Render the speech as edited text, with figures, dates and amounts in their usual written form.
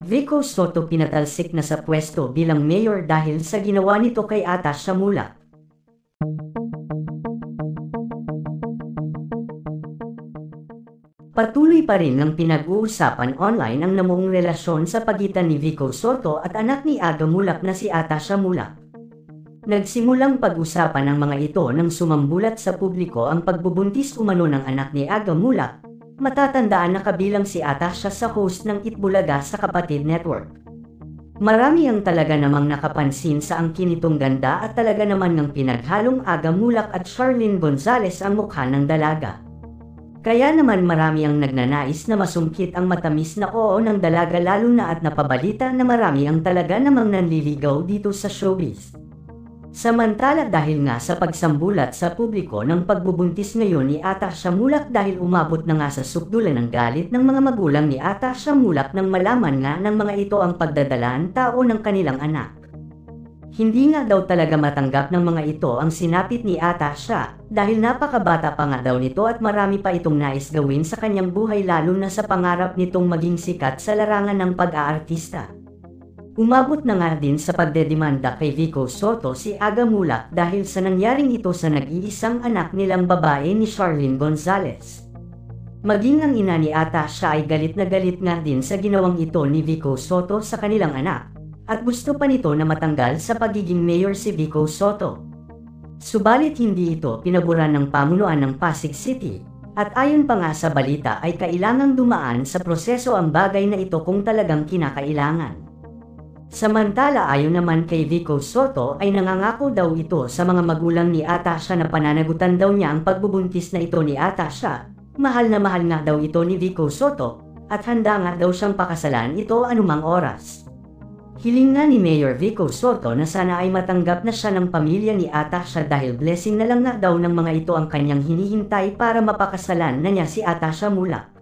Vico Soto pinatalsik na sa pwesto bilang mayor dahil sa ginawa nito kay Atasha Mulak. Patuloy pa rin ang pinag-uusapan online ang namuong relasyon sa pagitan ni Vico Soto at anak ni Aga Mulak na si Atasha Mulak. Nagsimulang pag-usapan ang mga ito nang sumambulat sa publiko ang pagbubuntis umano ng anak ni Aga Mulak. Matatandaan na kabilang si Atasha sa host ng Itbulaga sa Kapatid Network. Marami ang talaga namang nakapansin sa angkin nitong ganda at talaga naman ng pinaghalong Aga Mulak at Charlene Gonzalez ang mukha ng dalaga. Kaya naman marami ang nagnanais na masungkit ang matamis na oo ng dalaga lalo na at napabalita na marami ang talaga namang nanliligaw dito sa showbiz. Samantala dahil nga sa pagsambulat sa publiko ng pagbubuntis ngayon ni Atasha Mulak dahil umabot na nga sa sukdulan ng galit ng mga magulang ni Atasha Mulak nang malaman nga ng mga ito ang pagdadalaan tao ng kanilang anak. Hindi nga daw talaga matanggap ng mga ito ang sinapit ni Atasha dahil napakabata pa nga daw nito at marami pa itong nais gawin sa kanyang buhay lalo na sa pangarap nitong maging sikat sa larangan ng pag-aartista. Umabot na nga din sa pagdedemanda kay Vico Soto si Aga Mulak dahil sa nangyaring ito sa nag-iisang anak nilang babae ni Charlene Gonzalez. Maging ang ina ni Atasha ay galit na galit nga din sa ginawang ito ni Vico Soto sa kanilang anak. At gusto pa nito na matanggal sa pagiging mayor si Vico Soto. Subalit hindi ito pinaboran ng pamunuan ng Pasig City, at ayon pa nga sa balita ay kailangang dumaan sa proseso ang bagay na ito kung talagang kinakailangan. Samantala ayon naman kay Vico Soto ay nangangako daw ito sa mga magulang ni Atasha na pananagutan daw niya ang pagbubuntis na ito ni Atasha. Mahal na mahal nga daw ito ni Vico Soto, at handa nga daw siyang pakasalan ito anumang oras. Hiling nga ni Mayor Vico Soto na sana ay matanggap na siya ng pamilya ni Atasha dahil blessing na lang nga daw ng mga ito ang kanyang hinihintay para mapakasalan na niya si Atasha Mulak.